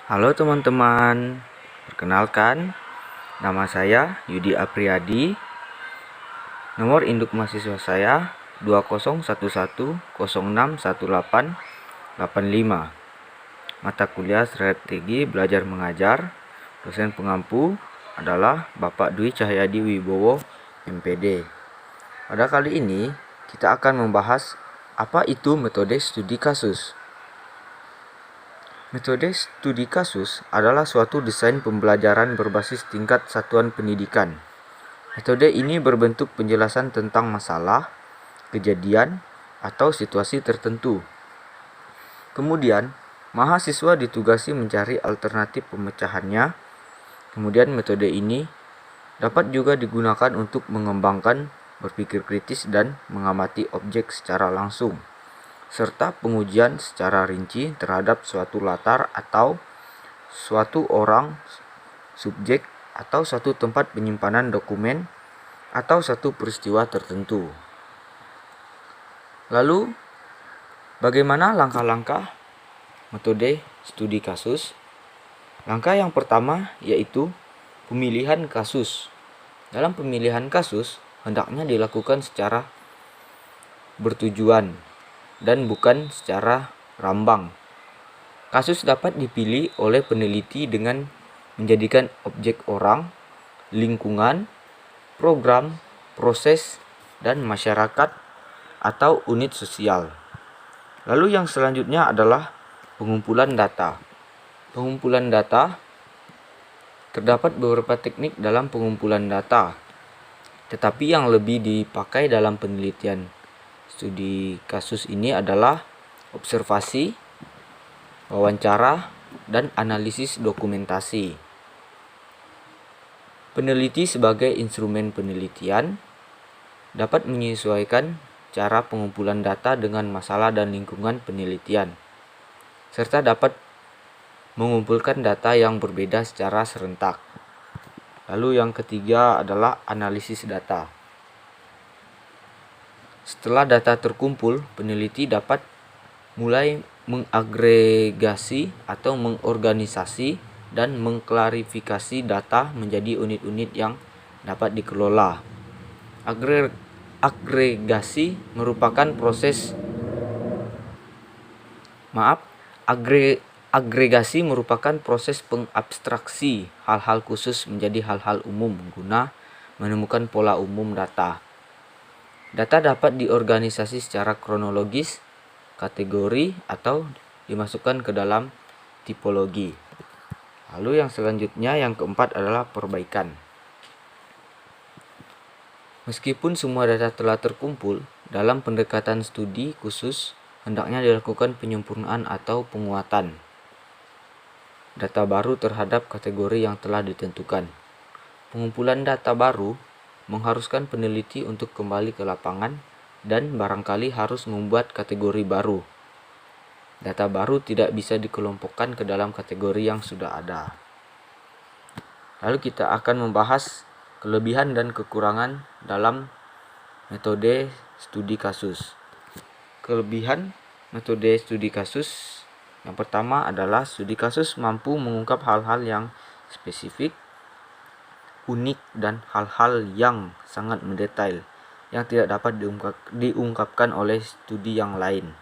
Halo teman-teman, perkenalkan nama saya Yudi Apriyadi. Nomor induk mahasiswa saya 2011061885. Mata kuliah Strategi Belajar Mengajar. Dosen pengampu adalah Bapak Dwi Cahyadi Wibowo, MPD. Pada kali ini kita akan membahas apa itu metode studi kasus. Metode studi kasus adalah suatu desain pembelajaran berbasis tingkat satuan pendidikan. Metode ini berbentuk penjelasan tentang masalah, kejadian, atau situasi tertentu. Kemudian, mahasiswa ditugasi mencari alternatif pemecahannya. Kemudian metode ini dapat juga digunakan untuk mengembangkan berpikir kritis dan mengamati objek secara langsung, serta pengujian secara rinci terhadap suatu latar atau suatu orang, subjek, atau suatu tempat penyimpanan dokumen, atau satu peristiwa tertentu. Lalu, bagaimana langkah-langkah metode studi kasus? Langkah yang pertama yaitu pemilihan kasus. Dalam pemilihan kasus, hendaknya dilakukan secara bertujuan dan bukan secara rambang. Kasus dapat dipilih oleh peneliti dengan menjadikan objek orang, lingkungan, program, proses, dan masyarakat atau unit sosial. Lalu yang selanjutnya adalah pengumpulan data. Pengumpulan data, terdapat beberapa teknik dalam pengumpulan data, tetapi yang lebih dipakai dalam penelitian studi kasus ini adalah observasi, wawancara, dan analisis dokumentasi. Peneliti sebagai instrumen penelitian dapat menyesuaikan cara pengumpulan data dengan masalah dan lingkungan penelitian, serta dapat mengumpulkan data yang berbeda secara serentak. Lalu yang ketiga adalah analisis data. Setelah data terkumpul, peneliti dapat mulai mengagregasi atau mengorganisasi dan mengklarifikasi data menjadi unit-unit yang dapat dikelola. Agregasi merupakan proses Agregasi merupakan proses pengabstraksi hal-hal khusus menjadi hal-hal umum guna menemukan pola umum data. Data dapat diorganisasi secara kronologis, kategori, atau dimasukkan ke dalam tipologi. Lalu yang selanjutnya, yang keempat adalah perbaikan. Meskipun semua data telah terkumpul, dalam pendekatan studi khusus hendaknya dilakukan penyempurnaan atau penguatan data baru terhadap kategori yang telah ditentukan. Pengumpulan data baru mengharuskan peneliti untuk kembali ke lapangan dan barangkali harus membuat kategori baru. Data baru tidak bisa dikelompokkan ke dalam kategori yang sudah ada. Lalu kita akan membahas kelebihan dan kekurangan dalam metode studi kasus. Kelebihan metode studi kasus yang pertama adalah studi kasus mampu mengungkap hal-hal yang spesifik, unik, dan hal-hal yang sangat mendetail yang tidak dapat diungkapkan oleh studi yang lain.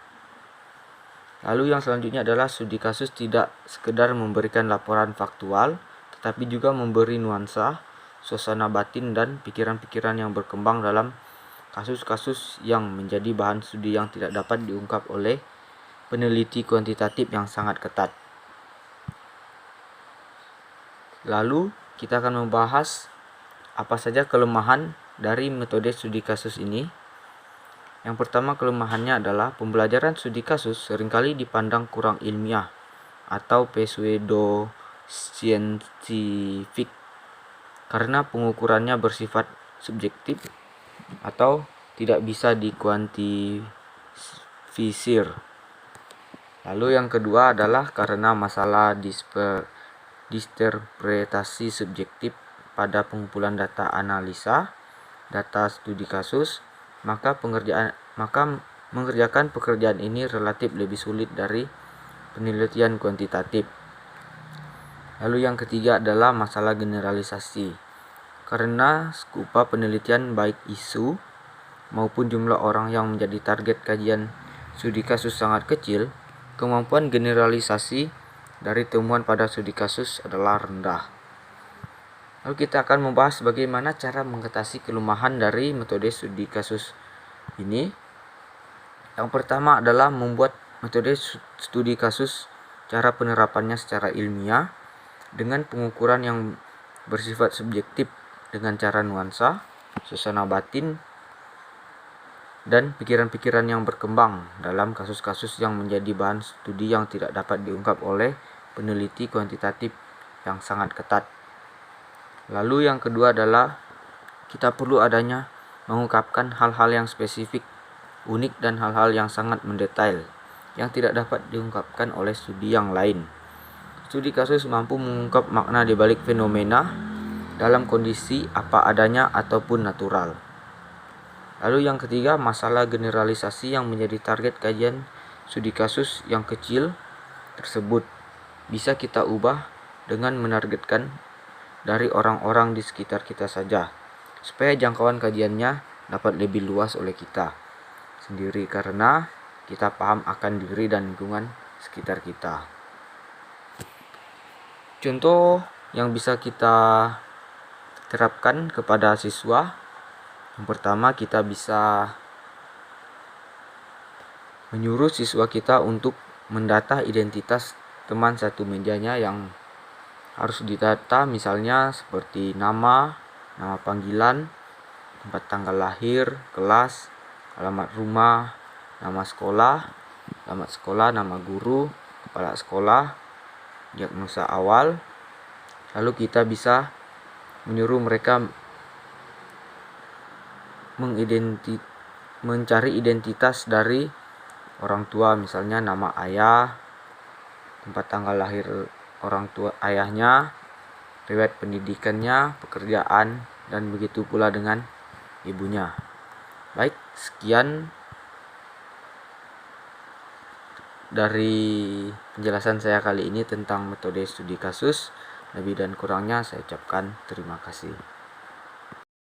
Lalu yang selanjutnya adalah studi kasus tidak sekedar memberikan laporan faktual, tetapi juga memberi nuansa, suasana batin, dan pikiran-pikiran yang berkembang dalam kasus-kasus yang menjadi bahan studi yang tidak dapat diungkap oleh peneliti kuantitatif yang sangat ketat. Lalu kita akan membahas apa saja kelemahan dari metode studi kasus ini. Yang pertama, kelemahannya adalah pembelajaran studi kasus seringkali dipandang kurang ilmiah atau pseudo-scientific karena pengukurannya bersifat subjektif atau tidak bisa dikuantifisir. Lalu yang kedua adalah karena masalah disinterpretasi subjektif pada pengumpulan data analisa data studi kasus, maka mengerjakan pekerjaan ini relatif lebih sulit dari penelitian kuantitatif. Lalu yang ketiga adalah masalah generalisasi. Karena skupa penelitian baik isu maupun jumlah orang yang menjadi target kajian studi kasus sangat kecil, kemampuan generalisasi dari temuan pada studi kasus adalah rendah. Lalu kita akan membahas bagaimana cara mengatasi kelemahan dari metode studi kasus ini. Yang pertama adalah membuat metode studi kasus cara penerapannya secara ilmiah dengan pengukuran yang bersifat subjektif dengan cara nuansa, suasana batin, dan pikiran-pikiran yang berkembang dalam kasus-kasus yang menjadi bahan studi yang tidak dapat diungkap oleh peneliti kuantitatif yang sangat ketat. Lalu yang kedua adalah kita perlu adanya mengungkapkan hal-hal yang spesifik, unik, dan hal-hal yang sangat mendetail yang tidak dapat diungkapkan oleh studi yang lain. Studi kasus mampu mengungkap makna di balik fenomena dalam kondisi apa adanya ataupun natural. Lalu yang ketiga, masalah generalisasi yang menjadi target kajian studi kasus yang kecil tersebut bisa kita ubah dengan menargetkan dari orang-orang di sekitar kita saja, supaya jangkauan kajiannya dapat lebih luas oleh kita sendiri karena kita paham akan diri dan lingkungan sekitar kita. Contoh yang bisa kita terapkan kepada siswa, yang pertama kita bisa menyuruh siswa kita untuk mendata identitas teman satu mejanya yang harus didata, misalnya seperti nama panggilan, tempat tanggal lahir, kelas, alamat rumah, nama sekolah, nama guru, kepala sekolah, diagnosa awal. Lalu kita bisa menyuruh mereka mencari identitas dari orang tua, misalnya nama ayah, tempat tanggal lahir orang tua ayahnya, riwayat pendidikannya, pekerjaan, dan begitu pula dengan ibunya. Baik, sekian dari penjelasan saya kali ini tentang metode studi kasus. Lebih dan kurangnya saya ucapkan terima kasih.